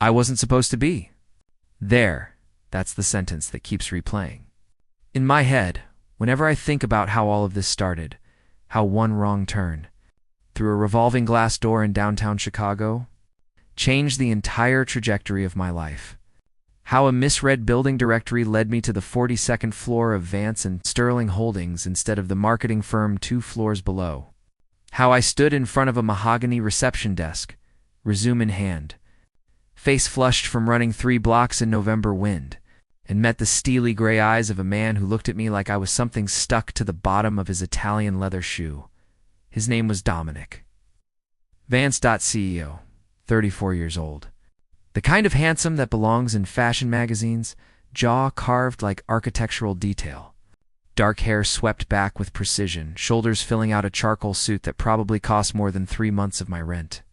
I wasn't supposed to be there. That's the sentence that keeps replaying. In my head, whenever I think about how all of this started, how one wrong turn through a revolving glass door in downtown Chicago changed the entire trajectory of my life. How a misread building directory led me to the 42nd floor of Vance and Sterling Holdings instead of the marketing firm 2 floors below. How I stood in front of a mahogany reception desk, resume in hand, face flushed from running 3 blocks in November wind, and met the steely gray eyes of a man who looked at me like I was something stuck to the bottom of his Italian leather shoe. His name was Dominic. Vance.CEO, 34 years old. The kind of handsome that belongs in fashion magazines, jaw carved like architectural detail. Dark hair swept back with precision, shoulders filling out a charcoal suit that probably cost more than 3 months of my rent.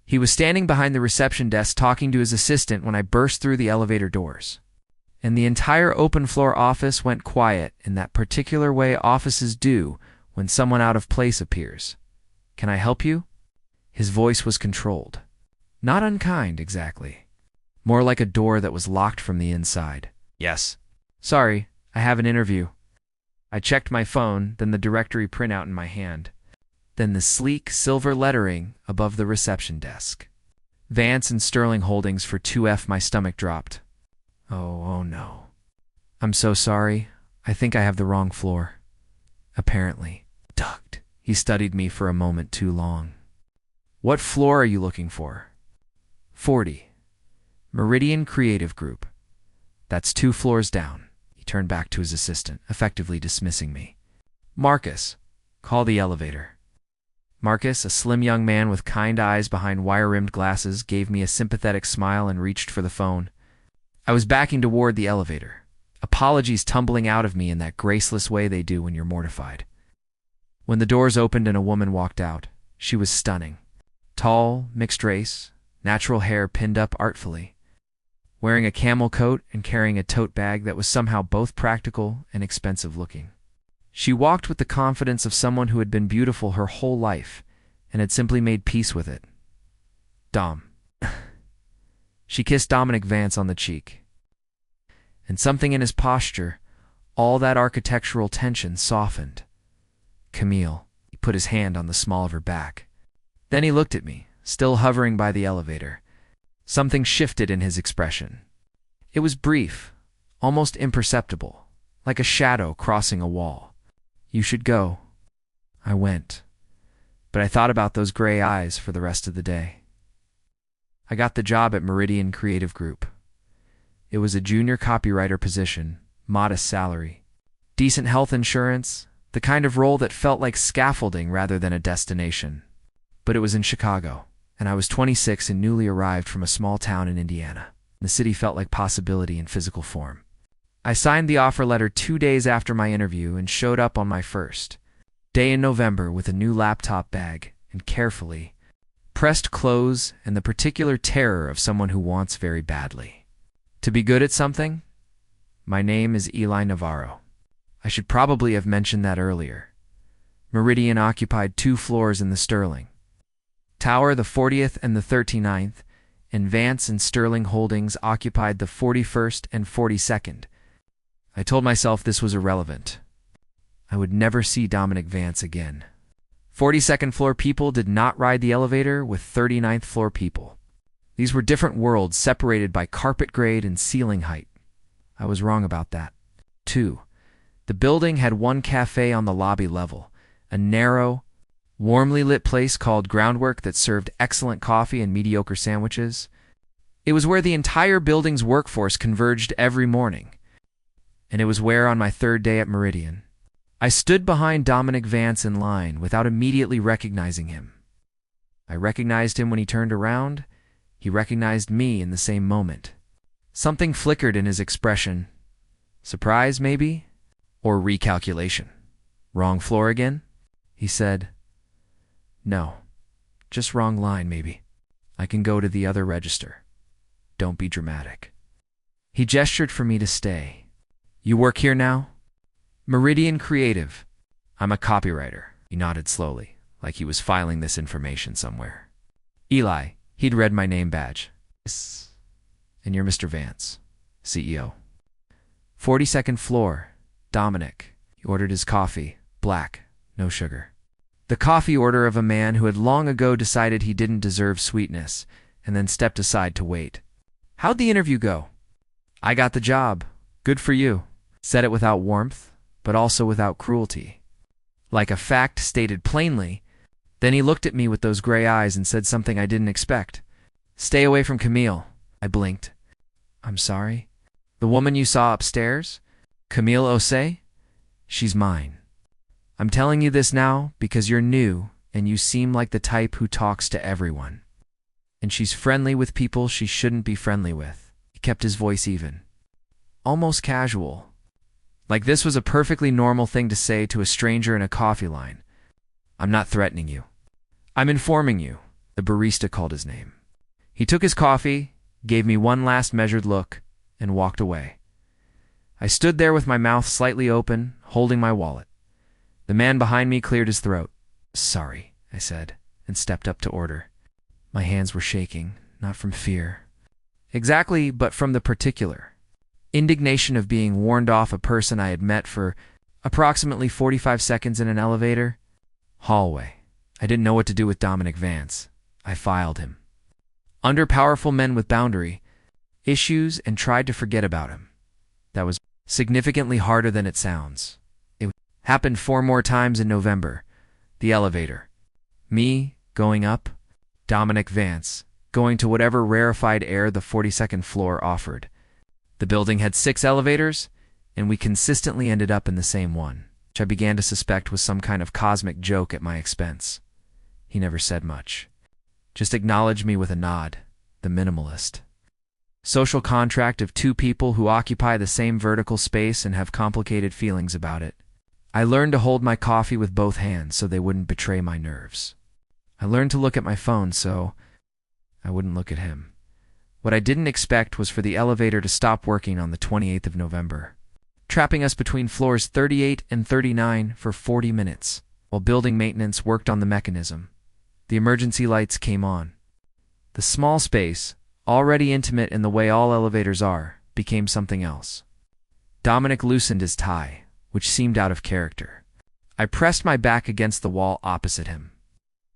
He was standing behind the reception desk talking to his assistant when I burst through the elevator doors. And the entire open-floor office went quiet in that particular way offices do when someone out of place appears. "Can I help you?" His voice was controlled. Not unkind, exactly. More like a door that was locked from the inside. "Yes." "Sorry, I have an interview." I checked my phone, then the directory printout in my hand. Then the sleek silver lettering above the reception desk. Vance and Sterling Holdings for 2F. My stomach dropped. Oh no. "I'm so sorry. I think I have the wrong floor." Apparently. Ducked. He studied me for a moment too long. "What floor are you looking for?" 40. Meridian Creative Group. "That's 2 floors down." He turned back to his assistant, effectively dismissing me. "Marcus, call the elevator." Marcus, a slim young man with kind eyes behind wire-rimmed glasses, gave me a sympathetic smile and reached for the phone. I was backing toward the elevator, apologies tumbling out of me in that graceless way they do when you're mortified. When the doors opened and a woman walked out, she was stunning. Tall, mixed race, natural hair pinned up artfully, wearing a camel coat and carrying a tote bag that was somehow both practical and expensive looking. She walked with the confidence of someone who had been beautiful her whole life and had simply made peace with it. "Dom." She kissed Dominic Vance on the cheek. And something in his posture, all that architectural tension, softened. "Camille." He put his hand on the small of her back. Then he looked at me, still hovering by the elevator. Something shifted in his expression. It was brief, almost imperceptible, like a shadow crossing a wall. "You should go." I went, but I thought about those gray eyes for the rest of the day. I got the job at Meridian Creative Group. It was a junior copywriter position, modest salary, decent health insurance, the kind of role that felt like scaffolding rather than a destination. But it was in Chicago, and I was 26 and newly arrived from a small town in Indiana. The city felt like possibility in physical form. I signed the offer letter 2 days after my interview and showed up on my first day in November with a new laptop bag and carefully pressed clothes and the particular terror of someone who wants very badly to be good at something. My name is Eli Navarro. I should probably have mentioned that earlier. Meridian occupied 2 floors in the Sterling Tower, the 40th and the 39th, and Vance and Sterling Holdings occupied the 41st and 42nd. I told myself this was irrelevant. I would never see Dominic Vance again. 42nd floor people did not ride the elevator with 39th floor people. These were different worlds separated by carpet grade and ceiling height. I was wrong about that. 2. The building had one cafe on the lobby level, a narrow, warmly lit place called Groundwork that served excellent coffee and mediocre sandwiches. It was where the entire building's workforce converged every morning. And it was where, on my 3rd day at Meridian, I stood behind Dominic Vance in line without immediately recognizing him. I recognized him when he turned around. He recognized me in the same moment. Something flickered in his expression. Surprise, maybe? Or recalculation. "Wrong floor again?" He said. "No, just wrong line, maybe. I can go to the other register. Don't be dramatic." He gestured for me to stay. "You work here now?" "Meridian Creative. I'm a copywriter." He nodded slowly, like he was filing this information somewhere. Eli. He'd read my name badge. And you're Mr. Vance, CEO. 42nd floor, Dominic. He ordered his coffee, black, no sugar. The coffee order of a man who had long ago decided he didn't deserve sweetness, and then stepped aside to wait. How'd the interview go? I got the job. Good for you. Said it without warmth, but also without cruelty. Like a fact stated plainly. Then he looked at me with those gray eyes and said something I didn't expect. Stay away from Camille. I blinked. I'm sorry? The woman you saw upstairs? Camille Osei? She's mine. I'm telling you this now because you're new and you seem like the type who talks to everyone. And she's friendly with people she shouldn't be friendly with. He kept his voice even. Almost casual. Like this was a perfectly normal thing to say to a stranger in a coffee line. I'm not threatening you. I'm informing you. The barista called his name. He took his coffee, gave me one last measured look, and walked away. I stood there with my mouth slightly open, holding my wallet. The man behind me cleared his throat. Sorry, I said, and stepped up to order. My hands were shaking, not from fear. Exactly, but from the particular. Indignation of being warned off a person I had met for approximately 45 seconds in an elevator. Hallway. I didn't know what to do with Dominic Vance. I filed him. Under powerful men with boundary issues and tried to forget about him. That was significantly harder than it sounds. It happened 4 more times in November. The elevator. Me, going up. Dominic Vance, going to whatever rarefied air the 42nd floor offered. The building had 6 elevators, and we consistently ended up in the same one, which I began to suspect was some kind of cosmic joke at my expense. He never said much. Just acknowledged me with a nod, the minimalist. Social contract of 2 people who occupy the same vertical space and have complicated feelings about it. I learned to hold my coffee with both hands so they wouldn't betray my nerves. I learned to look at my phone so I wouldn't look at him. What I didn't expect was for the elevator to stop working on the 28th of November, trapping us between floors 38 and 39 for 40 minutes, while building maintenance worked on the mechanism. The emergency lights came on. The small space, already intimate in the way all elevators are, became something else. Dominic loosened his tie, which seemed out of character. I pressed my back against the wall opposite him.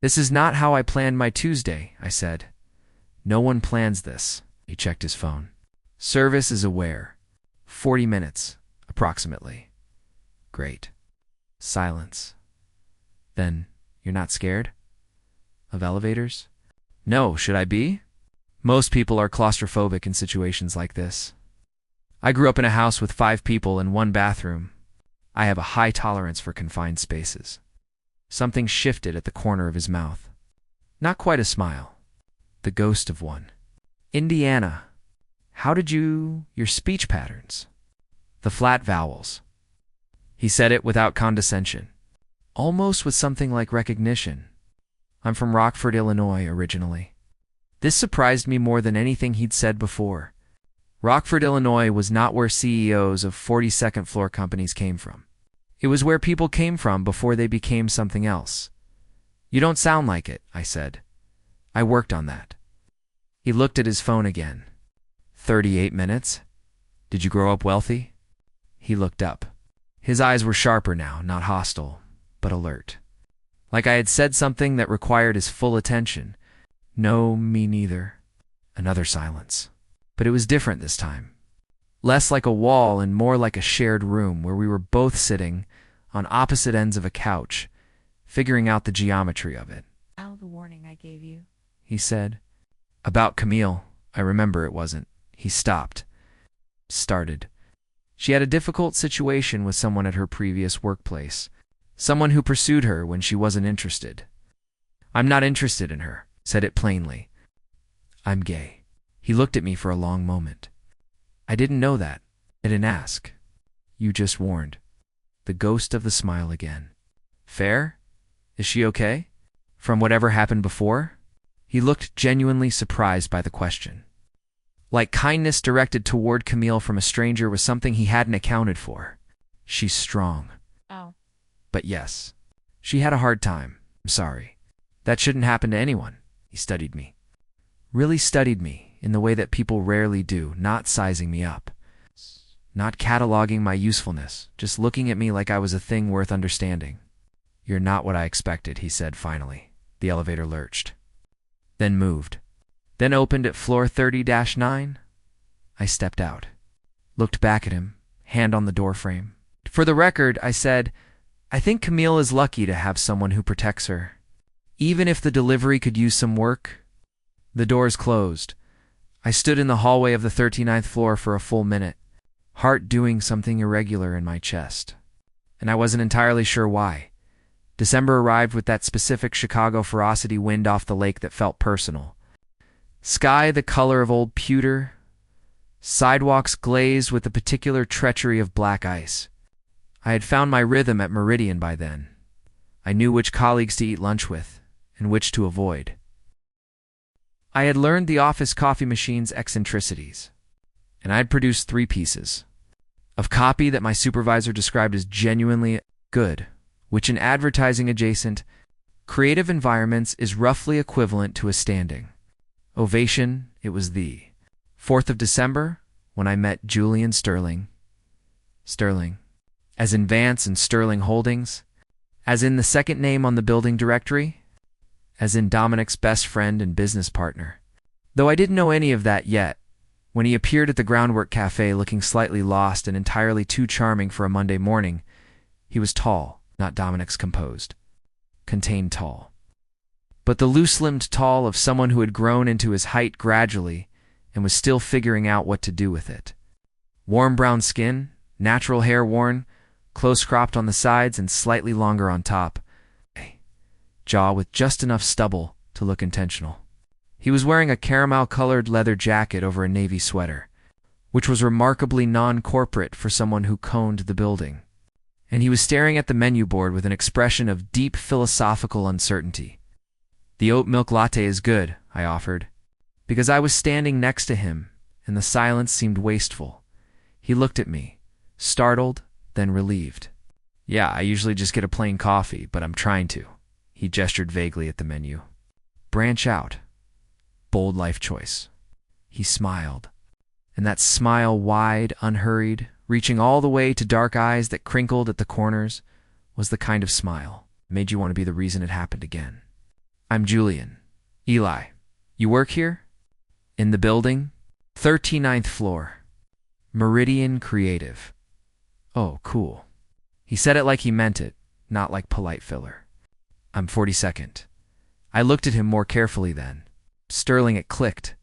This is not how I planned my Tuesday, I said. No one plans this. He checked his phone. Service is aware. 40 minutes, approximately. Great. Silence. Then, you're not scared? Of elevators? No, should I be? Most people are claustrophobic in situations like this. I grew up in a house with 5 people and 1 bathroom. I have a high tolerance for confined spaces. Something shifted at the corner of his mouth. Not quite a smile. The ghost of one. Indiana. How did your speech patterns? The flat vowels. He said it without condescension. Almost with something like recognition. I'm from Rockford, Illinois, originally. This surprised me more than anything he'd said before. Rockford, Illinois was not where CEOs of 42nd floor companies came from. It was where people came from before they became something else. You don't sound like it, I said. I worked on that. He looked at his phone again. 38 minutes? Did you grow up wealthy? He looked up. His eyes were sharper now, not hostile, but alert. Like I had said something that required his full attention. No, me neither. Another silence. But it was different this time. Less like a wall and more like a shared room where we were both sitting on opposite ends of a couch, figuring out the geometry of it. "Now the warning I gave you," he said. About Camille, I remember it wasn't. He stopped. Started. She had a difficult situation with someone at her previous workplace. Someone who pursued her when she wasn't interested. I'm not interested in her, said it plainly. I'm gay. He looked at me for a long moment. I didn't know that. I didn't ask. You just warned. The ghost of the smile again. Fair? Is she okay? From whatever happened before? He looked genuinely surprised by the question. Like kindness directed toward Camille from a stranger was something he hadn't accounted for. She's strong. "Oh." But yes, she had a hard time. I'm sorry. That shouldn't happen to anyone. He studied me. Really studied me, in the way that people rarely do, not sizing me up, not cataloging my usefulness, just looking at me like I was a thing worth understanding. "You're not what I expected," he said finally. The elevator lurched, then moved, then opened at floor 30-9. I stepped out, looked back at him, hand on the doorframe. "For the record," I said, "I think Camille is lucky to have someone who protects her. Even if the delivery could use some work." The doors closed. I stood in the hallway of the 39th floor for a full minute, heart doing something irregular in my chest. And I wasn't entirely sure why. December arrived with that specific Chicago ferocity wind off the lake that felt personal. Sky the color of old pewter, sidewalks glazed with the particular treachery of black ice. I had found my rhythm at Meridian by then. I knew which colleagues to eat lunch with and which to avoid. I had learned the office coffee machine's eccentricities, and I had produced 3 pieces of copy that my supervisor described as genuinely good, which in advertising-adjacent, creative environments is roughly equivalent to a standing ovation. It was the 4th of December when I met Julian Sterling, as in Vance and Sterling Holdings, as in the second name on the building directory, as in Dominic's best friend and business partner. Though I didn't know any of that yet, when he appeared at the Groundwork Cafe looking slightly lost and entirely too charming for a Monday morning, he was tall, not Dominic's composed, contained tall, but the loose-limbed tall of someone who had grown into his height gradually and was still figuring out what to do with it. Warm brown skin, natural hair worn, close-cropped on the sides and slightly longer on top, jaw with just enough stubble to look intentional. He was wearing a caramel-colored leather jacket over a navy sweater, which was remarkably non-corporate for someone who coned the building. And he was staring at the menu board with an expression of deep philosophical uncertainty. "The oat milk latte is good," I offered, because I was standing next to him, and the silence seemed wasteful. He looked at me, startled, then relieved. "Yeah, I usually just get a plain coffee, but I'm trying to." He gestured vaguely at the menu. "Branch out. Bold life choice." He smiled, and that smile, wide, unhurried, reaching all the way to dark eyes that crinkled at the corners, was the kind of smile that made you want to be the reason it happened again. "I'm Julian. Eli. You work here?" "In the building? 39th floor. Meridian Creative." "Oh, cool." He said it like he meant it, not like polite filler. "I'm 42nd. I looked at him more carefully then. Sterling, it clicked.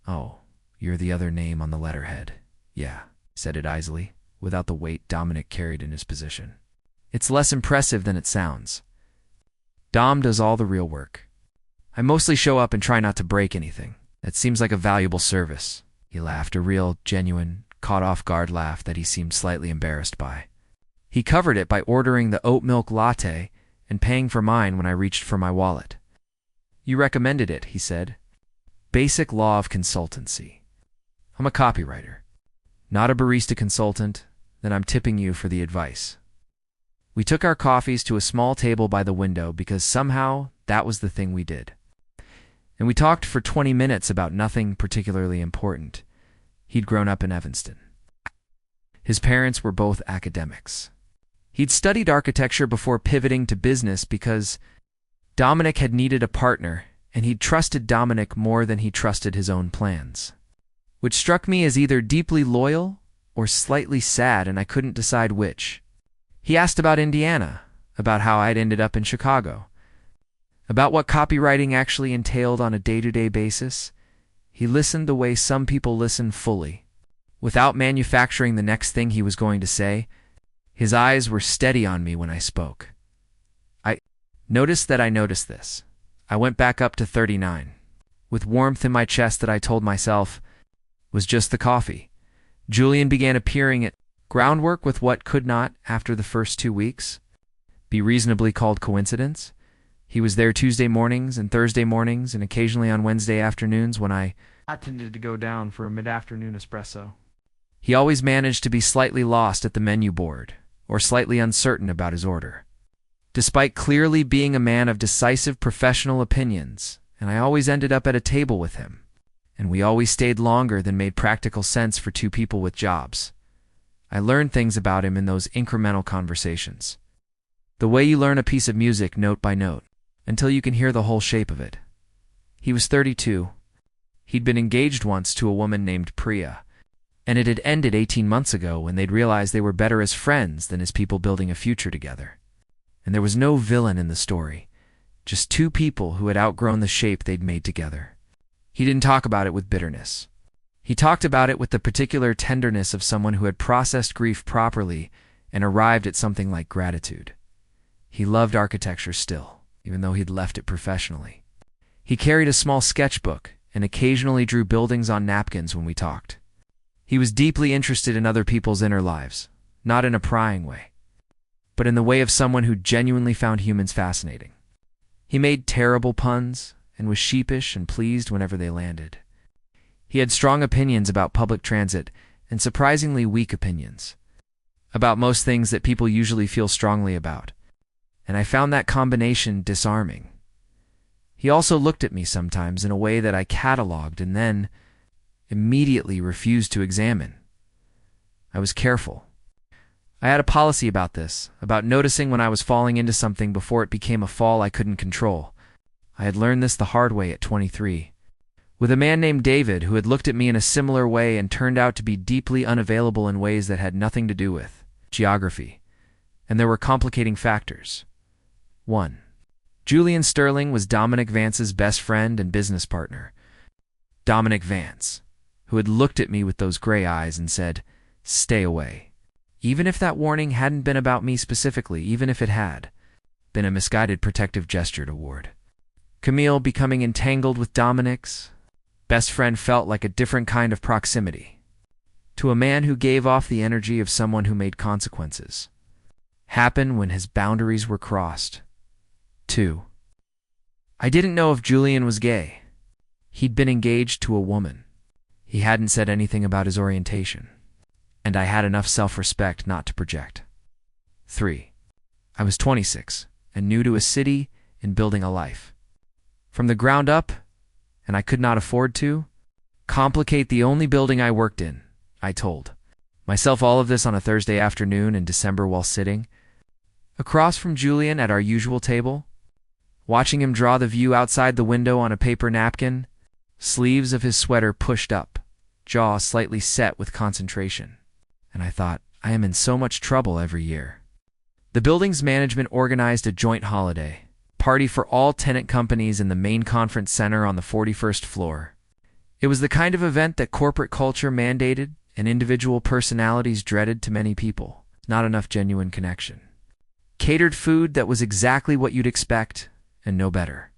"Oh, you're the other name on the letterhead." "Yeah," said it easily, without the weight Dominic carried in his position. "It's less impressive than it sounds. Dom does all the real work. I mostly show up and try not to break anything. That seems like a valuable service." He laughed, a real, genuine, caught-off-guard laugh that he seemed slightly embarrassed by. He covered it by ordering the oat milk latte and paying for mine when I reached for my wallet. "You recommended it," he said. "Basic law of consultancy. I'm a copywriter, not a barista consultant, then I'm tipping you for the advice." We took our coffees to a small table by the window because somehow that was the thing we did. And we talked for 20 minutes about nothing particularly important. He'd grown up in Evanston. His parents were both academics. He'd studied architecture before pivoting to business because Dominic had needed a partner, and he'd trusted Dominic more than he trusted his own plans, which struck me as either deeply loyal or slightly sad, and I couldn't decide which. He asked about Indiana, about how I'd ended up in Chicago, about what copywriting actually entailed on a day-to-day basis. He listened the way some people listen fully, without manufacturing the next thing he was going to say. His eyes were steady on me when I spoke. I noticed that I noticed this. I went back up to 39, with warmth in my chest that I told myself was just the coffee. Julian began appearing at Groundwork with what could not, after the first 2 weeks, be reasonably called coincidence. He was there Tuesday mornings and Thursday mornings and occasionally on Wednesday afternoons when I tended to go down for a mid-afternoon espresso. He always managed to be slightly lost at the menu board or slightly uncertain about his order, despite clearly being a man of decisive professional opinions, and I always ended up at a table with him. and we always stayed longer than made practical sense for two people with jobs. I learned things about him in those incremental conversations. The way you learn a piece of music note by note, until you can hear the whole shape of it. He was 32. He'd been engaged once to a woman named Priya, and it had ended 18 months ago when they'd realized they were better as friends than as people building a future together. And there was no villain in the story, just two people who had outgrown the shape they'd made together. He didn't talk about it with bitterness. He talked about it with the particular tenderness of someone who had processed grief properly and arrived at something like gratitude. He loved architecture still, even though he'd left it professionally. He carried a small sketchbook and occasionally drew buildings on napkins when we talked. He was deeply interested in other people's inner lives, not in a prying way, but in the way of someone who genuinely found humans fascinating. He made terrible puns and was sheepish and pleased whenever they landed. He had strong opinions about public transit and surprisingly weak opinions about most things that people usually feel strongly about, and I found that combination disarming. He also looked at me sometimes in a way that I cataloged and then immediately refused to examine. I was careful. I had a policy about this, about noticing when I was falling into something before it became a fall I couldn't control. I had learned this the hard way at 23. With a man named David who had looked at me in a similar way and turned out to be deeply unavailable in ways that had nothing to do with geography. And there were complicating factors. 1. Julian Sterling was Dominic Vance's best friend and business partner. Dominic Vance, who had looked at me with those gray eyes and said, "Stay away." Even if that warning hadn't been about me specifically, even if it had been a misguided protective gesture toward Camille, becoming entangled with Dominic's best friend felt like a different kind of proximity to a man who gave off the energy of someone who made consequences happen when his boundaries were crossed. 2. I didn't know if Julian was gay. He'd been engaged to a woman. He hadn't said anything about his orientation, and I had enough self-respect not to project. 3. I was 26 and new to a city and building a life from the ground up, and I could not afford to complicate the only building I worked in. I told myself all of this on a Thursday afternoon in December while sitting across from Julian at our usual table, watching him draw the view outside the window on a paper napkin, sleeves of his sweater pushed up, jaw slightly set with concentration. And I thought, I am in so much trouble every year. The building's management organized a joint holiday party for all tenant companies in the main conference center on the 41st floor. It was the kind of event that corporate culture mandated and individual personalities dreaded to many people. Not enough genuine connection. Catered food that was exactly what you'd expect and no better.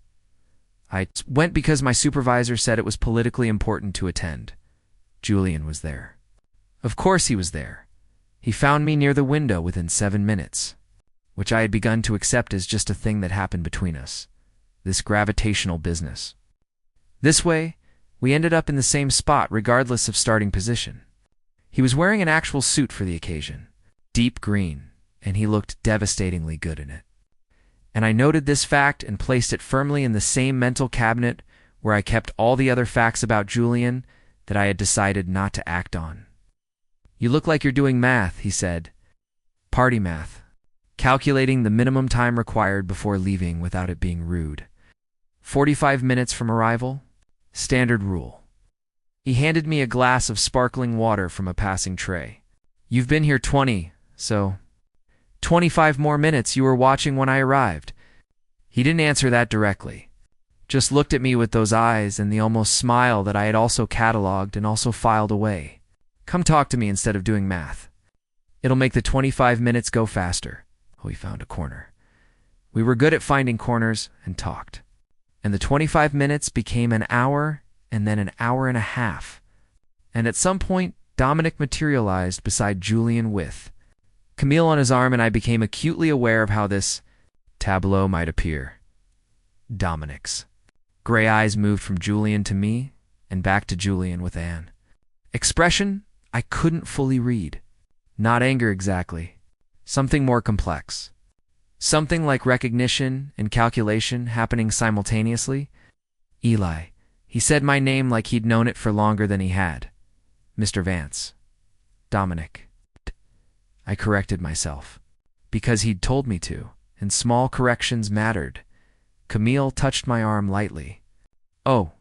I went because my supervisor said it was politically important to attend. Julian was there. Of course he was there. He found me near the window within 7 minutes, which I had begun to accept as just a thing that happened between us, this gravitational business. This way, we ended up in the same spot regardless of starting position. He was wearing an actual suit for the occasion, deep green, and he looked devastatingly good in it. And I noted this fact and placed it firmly in the same mental cabinet where I kept all the other facts about Julian that I had decided not to act on. "You look like you're doing math," he said. "Party math. Calculating the minimum time required before leaving without it being rude. 45 minutes from arrival? Standard rule." He handed me a glass of sparkling water from a passing tray. "You've been here 25 more minutes. You were watching when I arrived." He didn't answer that directly, just looked at me with those eyes and the almost smile that I had also cataloged and also filed away. "Come talk to me instead of doing math. It'll make the 25 minutes go faster." Oh, he found a corner. We were good at finding corners and talked. And the 25 minutes became an hour and then an hour and a half. And at some point, Dominic materialized beside Julian with Camille on his arm, and I became acutely aware of how this tableau might appear. Dominic's gray eyes moved from Julian to me and back to Julian with an expression I couldn't fully read. Not anger exactly. Something more complex. Something like recognition and calculation happening simultaneously. "Eli," He said my name like he'd known it for longer than he had. Mr. Vance. Dominic. I corrected myself. Because he'd told me to, and small corrections mattered. Camille touched my arm lightly. Oh,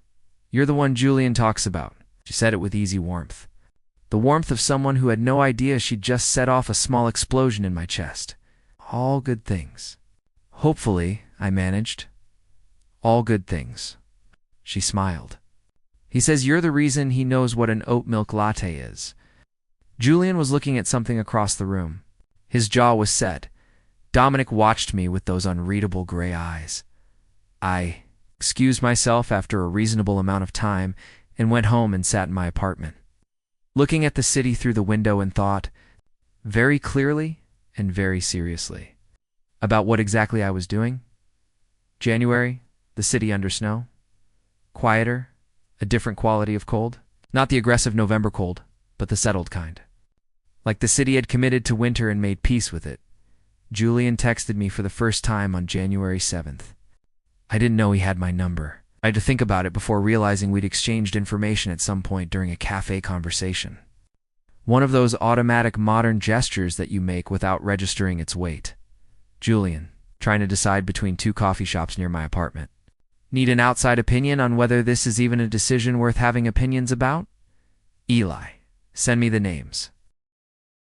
you're the one Julian talks about. She said it with easy warmth. The warmth of someone who had no idea she'd just set off a small explosion in my chest. All good things. Hopefully, I managed. All good things. She smiled. He says you're the reason he knows what an oat milk latte is. Julian was looking at something across the room. His jaw was set. Dominic watched me with those unreadable gray eyes. I excused myself after a reasonable amount of time and went home and sat in my apartment, looking at the city through the window and thought, very clearly and very seriously, about what exactly I was doing. January, the city under snow. Quieter, a different quality of cold. Not the aggressive November cold, but the settled kind. Like the city had committed to winter and made peace with it. Julian texted me for the first time on January 7th. I didn't know he had my number. I had to think about it before realizing we'd exchanged information at some point during a cafe conversation. One of those automatic modern gestures that you make without registering its weight. Julian, trying to decide between two coffee shops near my apartment. Need an outside opinion on whether this is even a decision worth having opinions about? Eli, send me the names.